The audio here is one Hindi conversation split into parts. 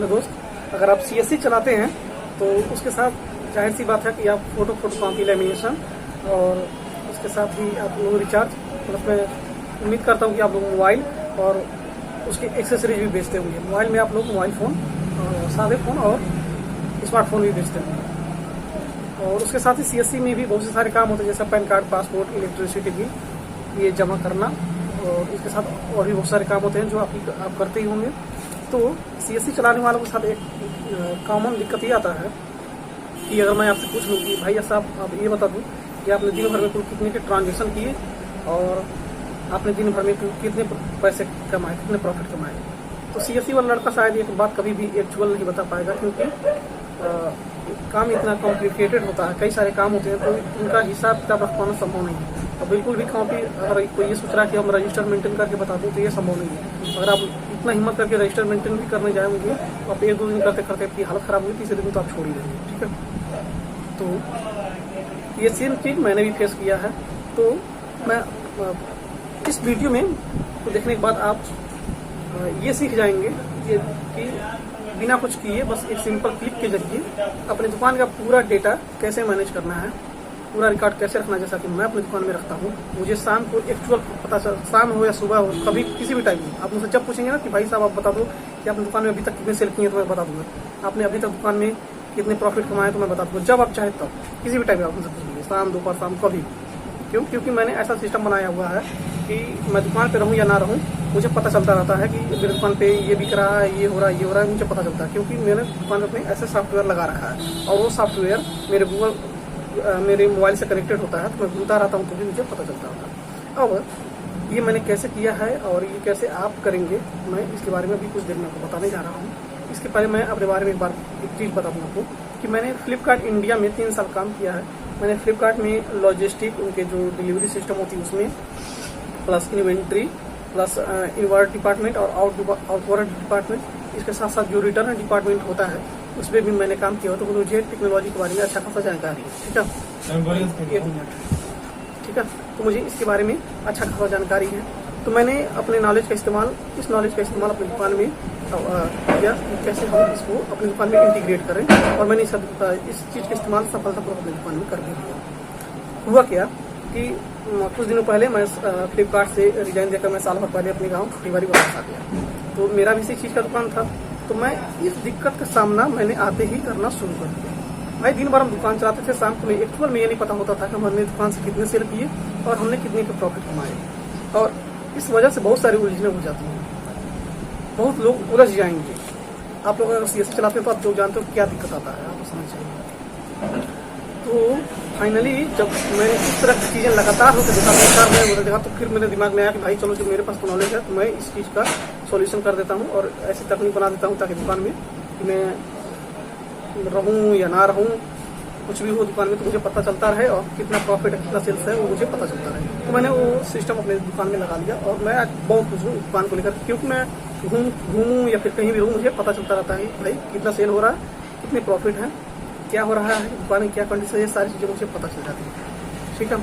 हेलो दोस्त, अगर आप CSC चलाते हैं तो उसके साथ जाहिर सी बात है कि आप फोटो कॉपी लैमिनेशन और उसके साथ ही आप लोग रिचार्ज, मतलब मैं उम्मीद करता हूँ कि आप लोग मोबाइल और उसके एक्सेसरीज भी बेचते होंगे। मोबाइल में आप लोग मोबाइल फ़ोन, सादे फ़ोन और स्मार्टफोन भी बेचते होंगे। और उसके साथ ही CSC में भी बहुत से सारे काम होते हैं, जैसे pan card, passport, electricity bill ये जमा करना, और इसके साथ और भी बहुत सारे काम होते हैं जो आप करते ही होंगे। तो CSC चलाने वालों के साथ एक कॉमन दिक्कत ये आता है कि अगर मैं आपसे पूछ लूँ कि भाई साहब आप ये बता दूँ कि आपने दिन भर में कुल कितने के ट्रांजेक्शन किए और आपने दिन भर में कितने पैसे कमाए, कितने प्रॉफिट कमाए, तो CSC वाला लड़का शायद एक बात कभी भी एक्चुअल नहीं बता पाएगा, क्योंकि काम इतना कॉम्प्लिकेटेड होता है, कई सारे काम होते हैं, तो उनका हिसाब किताब रख पाना संभव नहीं है। और बिल्कुल भी कॉपी अगर कोई ये सोच रहा है कि हम रजिस्टर मेंटेन करके बता दूँ तो ये संभव नहीं है। अगर आप इतना हिम्मत करके रजिस्टर मेंटेन भी करने जाएंगे तो आप 1-2 दिन करते करते आपकी हालत खराब हुई, तीसरे दिन तो आप छोड़ ही देंगे। ठीक है, तो ये सेम चीज़ मैंने भी फेस किया है। तो मैं इस वीडियो में तो देखने के बाद आप ये सीख जाएंगे कि बिना कुछ किए बस एक सिंपल क्लिक के जरिए अपनी दुकान का पूरा डेटा कैसे मैनेज करना है, पूरा रिकॉर्ड कैसे रखना है। जैसा कि मैं अपनी दुकान में रखता हूँ, मुझे शाम को एक्चुअल पता चल, शाम हो या सुबह हो, कभी किसी भी टाइम में आप मुझसे जब पूछेंगे ना कि भाई साहब आप बता दो कि आपने दुकान में अभी तक कितने सेल किए तो मैं बता दूंगा, आपने अभी तक दुकान में कितने प्रॉफिट कमाए तो मैं बता दूंगा। जब आप चाहे तब किसी भी टाइम में आप मुझसे पूछेंगे, शाम, दोपहर, शाम, कभी। क्योंकि मैंने ऐसा सिस्टम बनाया हुआ है कि मैं दुकान पे रहूं या ना रहूं, मुझे पता चलता रहता है कि मेरे दुकान पे ये बिक रहा है, ये हो रहा है, ये हो रहा है, मुझे पता चलता है, क्योंकि मैंने दुकान पे ऐसे सॉफ्टवेयर लगा रखा है और वो सॉफ्टवेयर मेरे मोबाइल से कनेक्टेड होता है, तो मैं घूमता रहता हूँ तो भी मुझे पता चलता रहता है। अब ये मैंने कैसे किया है और ये कैसे आप करेंगे, मैं इसके बारे में भी कुछ देर में आपको बताने जा रहा हूँ। इसके पहले मैं अपने बारे में एक चीज़ बता दूँ आपको कि मैंने फ्लिपकार्ट इंडिया में 3 साल काम किया है। मैंने फ्लिपकार्ट में लॉजिस्टिक, उनके जो डिलीवरी सिस्टम होती है उसमें, plus inventory, plus inward department और आउटवर्ड डिपार्टमेंट, इसके साथ साथ जो रिटर्न डिपार्टमेंट होता है उसमें भी मैंने काम किया। तो मुझे टेक्नोलॉजी के बारे में अच्छा खासा जानकारी है। ठीक है, 1 मिनट। ठीक है, तो मुझे इसके बारे में अच्छा खासा जानकारी है, तो मैंने अपने नॉलेज का इस्तेमाल, इस नॉलेज का इस्तेमाल अपनी दुकान में किया, कैसे हम इसको अपनी दुकान में इंटीग्रेट करें, और मैंने इस चीज़ का इस्तेमाल सफलतापूर्वक अपनी दुकान में कर दिया। हुआ क्या कि कुछ दिनों पहले मैं फ्लिपकार्ट से रिजाइन देकर मैं साल भर पहले अपने गाँव खटीवारी वापस आ गया। तो मेरा भी इसी चीज़ का दुकान था, तो मैं इस दिक्कत का सामना मैंने आते ही करना शुरू कर दिया। भाई दिन भर हम दुकान चलाते थे, शाम को एक्चुअल में ये नहीं पता होता था कि हमने दुकान से कितने सेल किए और हमने कितने के प्रॉफिट कमाए, और इस वजह से बहुत सारी उलझने हो जाती हैं, बहुत लोग उलझ जाएंगे। आप लोग अगर CSC चलाते हो तो आप जो जानते हो क्या दिक्कत आता है, आपको समझ चाहिए। तो फाइनली जब मैंने इस तरह की चीज़ें लगातार होकर देखा तो फिर मेरे दिमाग में आया कि भाई चलो, जो मेरे पास तो नॉलेज है तो मैं इस चीज़ का सॉल्यूशन कर देता हूँ और ऐसी तकनीक बना देता हूँ ताकि दुकान में कि मैं रहूँ या ना रहूँ, कुछ भी हो दुकान में तो मुझे पता चलता रहे, और कितना प्रॉफिट है, कितना सेल्स है, वो मुझे पता चलता रहे। तो मैंने वो सिस्टम अपने दुकान में लगा लिया, और मैं बहुत खुश हूँ दुकान को लेकर, क्योंकि मैं घूमूँ या फिर कहीं भी रहूँ, मुझे पता चलता रहता है भाई कितना सेल हो रहा है, कितने प्रॉफिट है, क्या हो रहा है दुकान में, क्या कंडीशन है, सारी चीज़ें मुझे पता चल जाती है। ठीक है,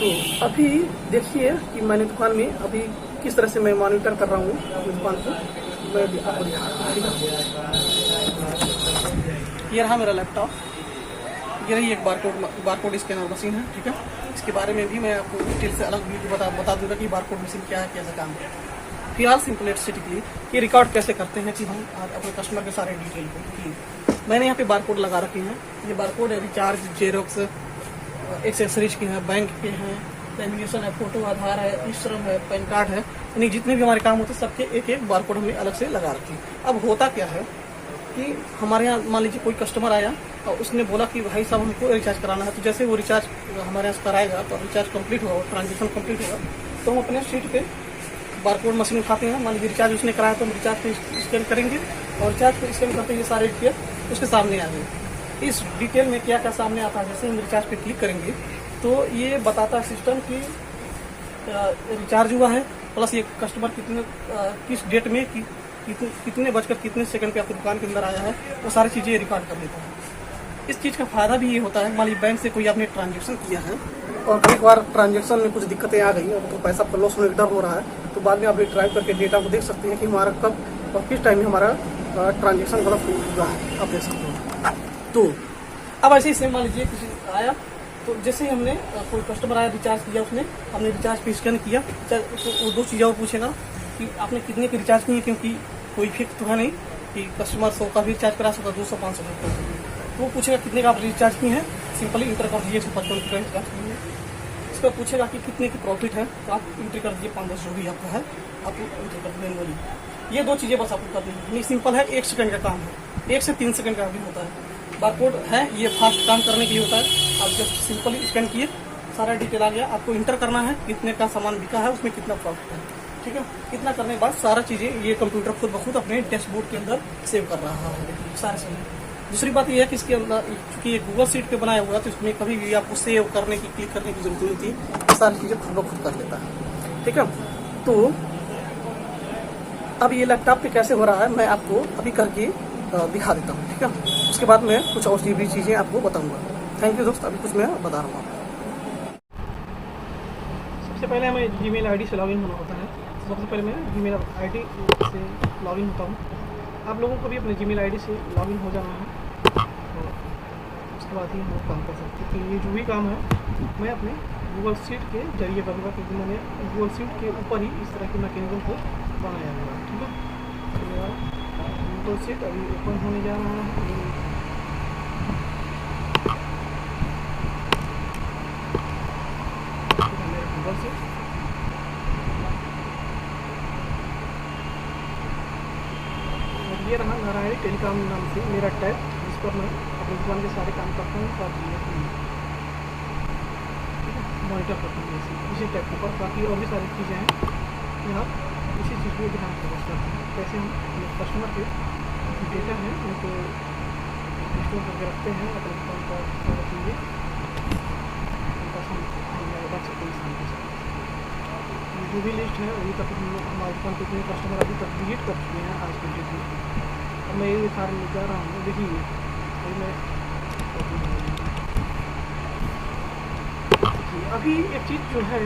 तो अभी देखिए कि मैंने दुकान में अभी किस तरह से मैं मॉनिटर कर रहा हूँ अपनी दुकान को, मैं आपको दिखा रहा हूँ। ठीक है, ये रहा मेरा लैपटॉप, ये रही एक बारकोड स्कैनर मशीन है। ठीक है, इसके बारे में भी मैं आपको डिटेल से अलग वीडियो बता दूंगा कि बारकोड मशीन क्या है, कैसे काम करता है। फिलहाल सिंपलिसिटी ये रिकॉर्ड कैसे करते हैं कि हम अपने कस्टमर के सारे डिटेल को, मैंने यहाँ पे बारकोड लगा रखे हैं। ये बारकोड है रिचार्ज, जेरोक्स, एक्सेसरीज के हैं, बैंक के हैं, लैमिनेशन है, फोटो, आधार है, ई श्रम है, पैन कार्ड है, यानी जितने भी हमारे काम होते हैं सबके एक एक बारकोड हमने अलग से लगा रखे हैं। अब होता क्या है कि हमारे यहाँ मान लीजिए कोई कस्टमर आया और उसने बोला कि भाई साहब हमको रिचार्ज कराना है, तो जैसे वो रिचार्ज हमारे यहाँ कराएगा तो रिचार्ज कंप्लीट होगा, ट्रांजेक्शन कंप्लीट होगा, तो हम अपने सीट पे बारकोड मशीन उठाते हैं। मान लीजिए रिचार्ज उसने कराया तो हम रिचार्ज पे स्कैन करेंगे, और रिचार्ज पे स्कैन करते ही सारे डिटेल उसके सामने आ गए। इस डिटेल में क्या क्या सामने आता है, जैसे हम रिचार्ज पे क्लिक करेंगे तो ये बताता है सिस्टम कि रिचार्ज हुआ है, प्लस ये कस्टमर किस डेट में कितने बजकर कितने सेकंड पे आपकी दुकान के अंदर आया है, वो सारी चीज़ें रिकॉर्ड कर लेता है। इस चीज़ का फायदा भी ये होता है, मान लीजिए बैंक से कोई आपने ट्रांजेक्शन किया है और कई बार ट्रांजेक्शन में कुछ दिक्कतें आ गई और तो पैसा लॉस होने का डर हो रहा है, तो बाद में आप रिट्राइव करके डेटा को देख सकते हैं कि हमारा कब और किस टाइम में हमारा ट्रांजेक्शन गलत हुआ है, आप देख सकते हो। तो अब ऐसे ही सेम मान लीजिए किसी आया, तो जैसे ही हमने कोई कस्टमर आया, रिचार्ज किया, उसने हमने रिचार्ज पे स्कैन किया, तो वो दो चीज़ें वो पूछेगा कि आपने कितने की रिचार्ज की है, क्योंकि कोई फिक्स तो है नहीं कि कस्टमर 100 का भी रिचार्ज करा सकता, 200 500 का। तो वो पूछेगा कितने का आप रिचार्ज किए हैं, सिंपली इंटर कर दीजिए 155 का रिचार्ज किए। इसका पूछेगा कि कितने की प्रॉफिट है, तो आप इंटर कर दीजिए 5-10 जो भी आपका है, आप इंटर कर देंगे मैनुअली। ये दो चीज़ें बस आपको कर देंगे, ये सिंपल है, 1 सेकंड का काम है, 1 से 3 सेकंड का भी होता है। बारकोड है, ये फास्ट काम करने के लिए होता है। आप जब सिंपली स्कैन किए, सारा डिटेल आ गया, आपको इंटर करना है कितने का सामान बिका है, उसमें कितना प्रॉफिट है, ठीक है। इतना करने के बाद सारा चीज़ें ये कंप्यूटर खुद ब खुद अपने डैशबोर्ड के अंदर सेव कर रहा है सारे चीज़ें। दूसरी बात यह है कि इसके अंदर क्योंकि ये गूगल शीट पे बनाया हुआ है, तो इसमें कभी भी आपको सेव करने की, क्लिक करने की जरूरत नहीं होती, सारी चीज़ें खुद ब खुद कर लेता है, ठीक है। तो अब ये लैपटॉप पे कैसे हो रहा है मैं आपको अभी करके दिखा देता हूँ, ठीक है। उसके बाद मैं कुछ और भी चीज़ें आपको बताऊँगा। थैंक यू दोस्त, अभी कुछ मैं बता रहा हूँ। सबसे पहले हमें जीमेल आईडी से लॉगिन होना होता है। सबसे पहले मैं जीमेल आईडी से लॉगिन होता हूँ। आप लोगों को भी अपने जीमेल आईडी से लॉगिन हो जाना है, तो उसके बाद ही हम लोग काम कर सकते हैं। तो ये जो भी काम है मैं अपने गूगल शीट के जरिए करूँगा, क्योंकि मैंने गूगल शीट के ऊपर ही इस तरह के मैकेनिज्म को बनाया हुआ है, ठीक है। तो मेरा गूगल शीट अभी ओपन होने जा रहा है। गूगल शीट ये रहा नारायणी टेलीकॉम नाम से मेरा टैब, जिस पर मैं अपनी दुकान के सारे काम करता हूँ, और मॉनिटर करता हूँ इसी टैब के ऊपर। बाकी और भी सारी चीज़ें हैं, यहाँ इसी चीज़ को ध्यान फोकस करते हैं, कैसे हम कस्टमर के डेटा हैं उनको स्टोर करके रखते हैं अपनी दुकान पर सारी चीज़ें उनका रख सकते हैं इंसान के साथ। जो भी लिस्ट है अभी तक हमारे दुकान पे कितने कस्टमर अभी तक विजिट कर चुके हैं आज के डेट में, और मैं ये सारे ले जा रहा हूँ। देखिए मैं अभी एक चीज़ जो है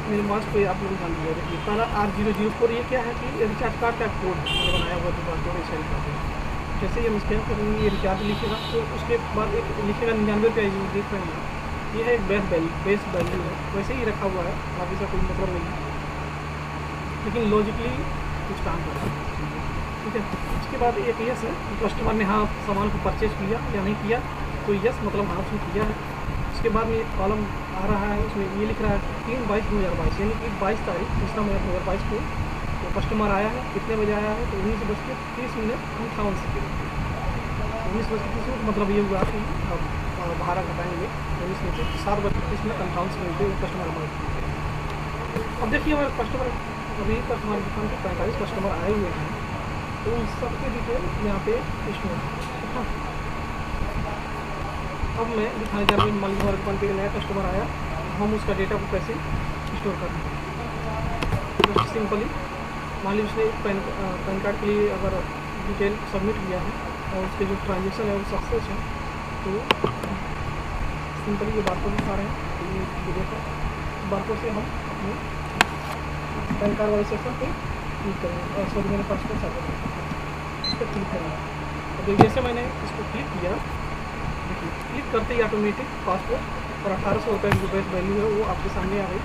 मेरे मास पे आप लोग जान लीजिए। देखिए पहला R004, ये क्या है कि रिचार्ज कार्ड का कोड मैंने बनाया हुआ दुकान को सेल करते हैं। जैसे ही हम स्कैन करेंगे ये रिचार्ज लिखेगा, तो उसके बाद एक लिखेगा 99 रुपये, जो देख रहे हैं ये है एक बेस वैल्यू है, वैसे ही रखा हुआ है, आप इसका कोई मतलब नहीं है, लेकिन लॉजिकली कुछ काम कर रहा है, ठीक है। उसके बाद एक यस है, कस्टमर ने हाँ सामान को परचेज किया या नहीं किया, तो यस मतलब हाँ उसने किया है। उसके बाद में एक कॉलम आ रहा है, उसमें ये लिख रहा है 3/22/2022, यानी कि 22 तारीख 3 मई 2022 को तो कस्टमर आया है। कितने बजे आया है, तो 19:30 सेकेंड 19:30 मतलब ये हुआ कि अब भाड़ा घटाएंगे 19 में से 7:30 पे कस्टमर हमारे। अब देखिए हमारे कस्टमर अभी तक हमारी दुकान के 45 कस्टमर आए हुए हैं, तो उन सबके डिटेल यहाँ पे स्टोर है। अब मैं दिखाने जा रहा हूँ, मान लीजिए हमारे दुकान पे नया कस्टमर आया, हम उसका डेटा को कैसे स्टोर करते हैं। जस्ट सिंपली मान लीजिए उसने पैन कार्ड के लिए अगर डिटेल सबमिट किया है और उसके जो ट्रांजेक्शन है वो सक्सेस है, तो सिंपली ये बारकोड दिखा रहे हैं, ये देखो बारकोड से हम अपने पैन कार्ड वाले सेक्शन पे क्लिक करेंगे और सॉरी मैंने पासपोर्ट साइड इस पर क्लिक करेंगे। तो जैसे मैंने इसको क्लिक किया, देखिए क्लिक करते ही ऑटोमेटिक पासपोर्ट और 1800 रुपये की जो बेस्ट वैल्यू है वो आपके सामने आ गई।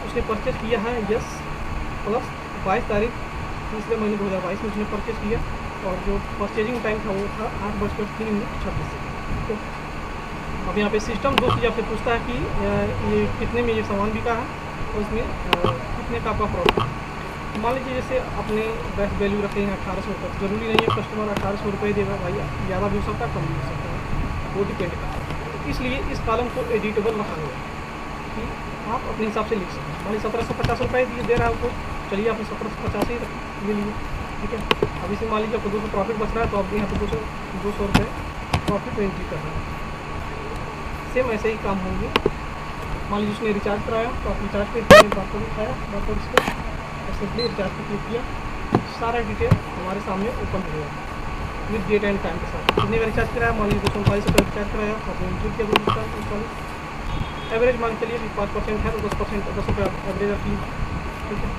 उसने परचेज किया है यस प्लस 22 तारीख 3 महीने 2022 में उसने परचेज किया, और जो परचेजिंग टाइम था वो था 8:03 तो अब यहाँ पे सिस्टम दो चीज़ आपसे पूछता है कि ये कितने में ये सामान बिका है और उसमें कितने का आपका प्रॉफिट है। तो मान लीजिए जैसे अपने बेस्ट वैल्यू रखे हैं 1800 रुपये, जरूरी नहीं है कस्टमर 1800 रुपये देगा, भाई ज़्यादा भी हो सकता है कम भी हो सकता है, वो डिपेंड करता है। तो इसलिए इस कॉलम को एडिटेबल रखा हुआ है कि आप अपने हिसाब से लिख सकते हैं। मान लीजिए 1750 रुपये दे रहा है आपको, चलिए आपने 1750 ही ले लिए, ठीक है। अब इसे मान लीजिए आपको 200 प्रॉफिट बच रहा है, तो आप यहाँ पर 200 रुपये प्रॉफिट में एंट्री कर रहे हैं। सेम ऐसे ही काम होंगे। मान लीजिए उसने रिचार्ज कराया, तो आप रिचार्ज पे बारकोड उठाया, बारकोड इसको सिंपली रिचार्ज पे क्लिक किया, सारा डिटेल हमारे सामने ओपन हो गया विद डेट एंड टाइम के साथ। कितने का रिचार्ज कराया, मान लीजिए 240 रुपये रिचार्ज कराया, आपने एंट्री किया 240। एवरेज मान के चलिए कि 5% है तो 10% 10 रुपये एवरेज रखिए, ठीक है।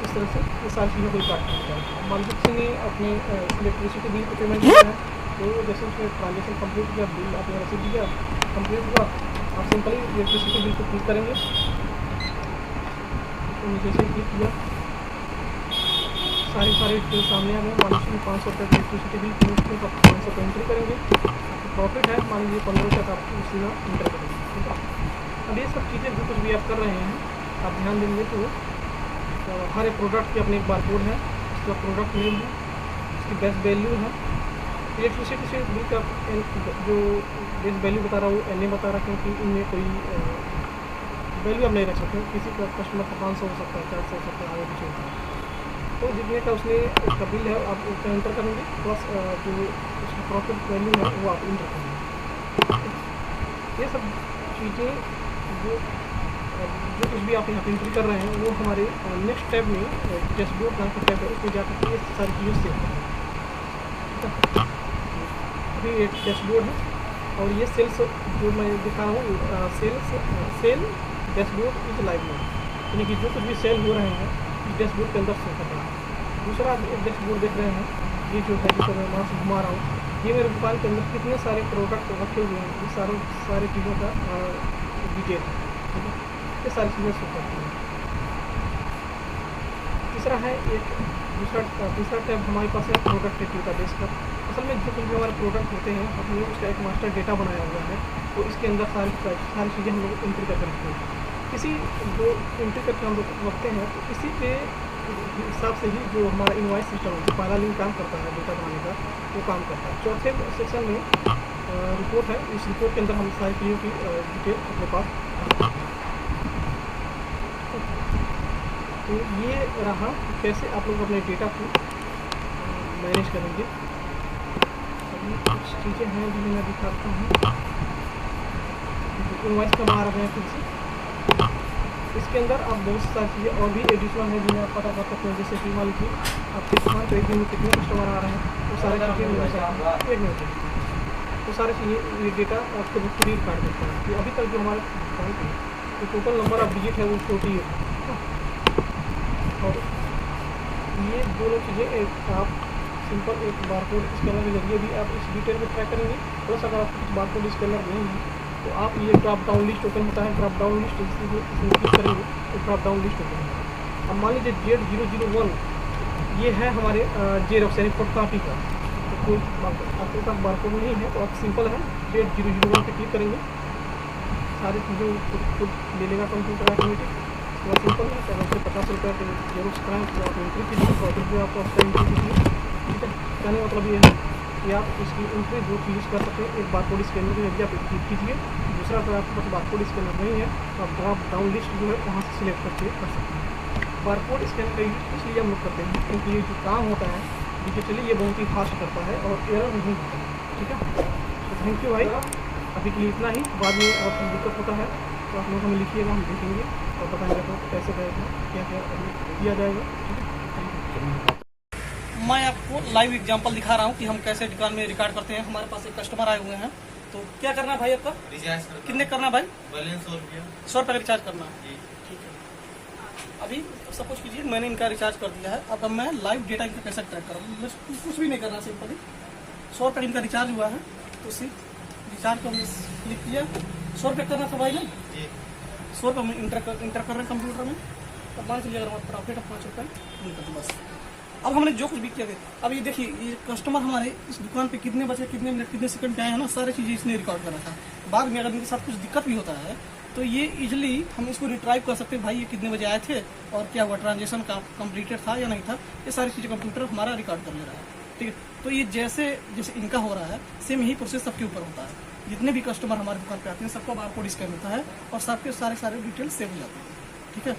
इस तरह से ये सारी चीज़ों को रिकॉर्ड करता है। मान लीजिए किसी ने अपने इलेक्ट्रिसिटी बिल को पेमेंट किया है, तो जैसे उसने ट्रांजेक्शन कंप्लीट किया, बिल आपने रसीद दिया, कंप्लीट हुआ, आप सिंपली इलेक्ट्रिसिटी बिल को क्लिक करेंगे, तो नीचे से क्लिक किया, सारे डिटेल सामने आ गए। मान लीजिए 500 रुपये की इलेक्ट्रिसिटी बिल पेमेंट आप 500 रुपये एंट्री करेंगे, आपको प्रॉफिट है मान लीजिए 15 तक आप उसी में एंटर करेंगे, ठीक है। अब ये सब चीज़ें जो कुछ भी आप कर रहे हैं, आप ध्यान देंगे तो हर एक प्रोडक्ट की अपनी एक बारकोड है, उसका प्रोडक्ट नेम है, उसकी बेस्ट वैल्यू है। इलेक्ट्रिसिटी से बिल का जो बेस्ट वैल्यू बता रहा हूँ नहीं बता रहा, क्योंकि इनमें कोई वैल्यू आप नहीं रख सकते। किसी का कस्टमर का 500 हो सकता है, 400 हो सकता है, आगे कुछ होता है। तो जितने का उसने उसका बिल है आप उसका एंटर करेंगे, प्लस जो उसकी प्रॉफिट वैल्यू है वो आप एंटर करेंगे। ये सब चीज़ें जो कुछ भी आप यहाँ पे एंट्री कर रहे हैं वो हमारे नेक्स्ट टैब में डैशबोर्ड नाम का टैब है, उसमें जाकर के ये सारी चीज़ें सेव करेंगे। अभी एक डैशबोर्ड है और ये सेल्स जो मैं दिखा रहा हूँ, सेल डैशबोर्ड इज लाइव में, यानी कि जो कुछ भी सेल हो रहे हैं इस डैशबोर्ड के अंदर सेव कर रहा है। दूसरा एक डैशबोर्ड देख रहे हैं, ये जो है जिसको मैं वहाँ से घुमा रहा हूँ, ये मेरे दुकान के अंदर कितने सारे प्रोडक्ट रखे हुए हैं, ये सारी चीज़ों का डिटेल है, ठीक है। ये सारी चीज़ें शो करती हैं। तीसरा है एक तीसरा टैब हमारे पास है प्रोडक्ट डेटाबेस का। असल में जो कुछ भी हमारे प्रोडक्ट होते हैं हमने उसका एक मास्टर डेटा बनाया हुआ है, तो इसके अंदर सारी चीज़ें हम लोग एंट्री करके रखते हैं। किसी जो एंट्री करके हम लोग रखते हैं तो इसी के हिसाब से ही जो हमारा इनवॉइस सिस्टम है, जो पहला लिंक काम करता है डेटा बनाने का, वो काम करता है। चौथे सेक्शन में रिपोर्ट है, इस रिपोर्ट के अंदर हम सारी चीज़ों की डिटेल अपने पास रखते हैं। तो ये रहा कैसे आप लोग अपने डेटा को मैनेज करेंगे। अभी कुछ चीज़ें हैं जिन्हें मैं दिखाता हूँ। इनवॉइस का बाहर आ गए फिर से, इसके अंदर आप बहुत सारी चीज़ें और भी एडिशनल है जिन्हें आप पता कर सकते हैं। जैसे कि मान लीजिए आपके दुकान पर एक दिन में कितने कस्टमर आ रहे हैं, वो सारी चीज़ें मिल सकती हैं एक मिनट, तो सारी चीज़ें ये डेटा आपको खुद ही रिकॉर्ड करता है कि अभी तक जो हमारे दुकान की जो टोटल नंबर ऑफ डिजिट है वो 40 है। और ये दोनों चीज़ें आप सिंपल एक बारकोड स्कैनर के जरिए भी आप इस डिटेल को ट्रैक करेंगे। प्लस अगर आपको कुछ बारकोड स्कैनर नहीं है तो आप ये ड्रॉप डाउन लिस्ट ओपन होता है, ड्रॉप डाउन लिस्ट इसमें क्लिक करेंगे तो ड्रॉप डाउन लिस्ट ओपन होगा। अब मान लीजिए Z001 ये है हमारे जेरॉक्स यानी फोटो कॉपी का, तो कोई आपके पास बारकोड नहीं है तो आप सिंपल है Z001 पे क्लिक करेंगे, सारी चीज़ें खुद ले लेगा कंप्यूटर ऑटोमेटिक। बहुत सिंपल है, तो आपसे 50 रुपये के जेरोक्स कराएँ तो आप एंट्री कीजिए, 100 रुपये आपको उसका एंट्री कीजिए, ठीक है। कहने मतलब ये है कि आप इसकी एंट्री दो चीज़ कर सकते हैं, एक बारकोड स्कैनर के जरिए आप क्लिक कीजिए, दूसरा अगर आपके पास बारकोड स्कैनर नहीं है तो आप ड्रॉप डाउन लिस्ट जो है वहाँ से सिलेक्ट करके कर सकते हैं। बारकोड स्कैनर का यूज इसलिए हम लोग करते हैं क्योंकि ये जो काम होता है डिजिटली ये बहुत ही फास्ट करता है और एरर नहीं होता है, ठीक है। तो थैंक यू भाई, अभी के लिए इतना ही। बाद में और कुछ दिक्कत होता है तो आप लोग हमें लिखिएगा, हम देखेंगे और बताएंगे तो कैसे रहेगा, क्या क्या किया जाएगा, ठीक है। मैं आपको लाइव एग्जांपल दिखा रहा हूँ कि हम कैसे दुकान में रिकॉर्ड करते हैं। हमारे पास एक कस्टमर आए हुए हैं, तो क्या करना है भाई आपका? रिचार्ज कितने करना भाई? बैलेंस 100 रुपया, 100 रुपये का रिचार्ज करना है, ठीक है। अभी सब कुछ कीजिए, मैंने इनका रिचार्ज कर दिया है। अब मैं लाइव डेटा इनका कैसे ट्रैक करूँ, बस कुछ भी नहीं करना, सिंपली 100 रुपये इनका रिचार्ज हुआ है तो सिर्फ रिचार्ज को क्लिक किया। 100 रुपये करना था भाई ना, 100 रुपये में इंटर कर रहे हैं कंप्यूटर में। अब मान चलिए अगर प्रॉफिट 5 रुपये बस। अब हमने जो कुछ भी किया, अब ये देखिए ये कस्टमर हमारे इस दुकान पे कितने बजे, कितने मिनट, कितने सेकंड पे आए हैं ना, सारी चीज़ें इसने रिकॉर्ड करा था। बाद में अगर इनके साथ कुछ दिक्कत भी होता है तो ये इजिली हम इसको रिट्राइव कर सकते हैं, भाई ये कितने बजे आए थे और क्या हुआ, ट्रांजेक्शन का कंप्लीटेड था या नहीं था, ये सारी चीज़ें कंप्यूटर हमारा रिकॉर्ड कर ले रहा है, ठीक है। तो ये जैसे इनका हो रहा है सेम यही प्रोसेस सबके ऊपर होता है। जितने भी कस्टमर हमारे दुकान पे आते हैं सबका बारकोड स्कैन होता है और सबके सारे डिटेल सेव हो जाते हैं, ठीक है।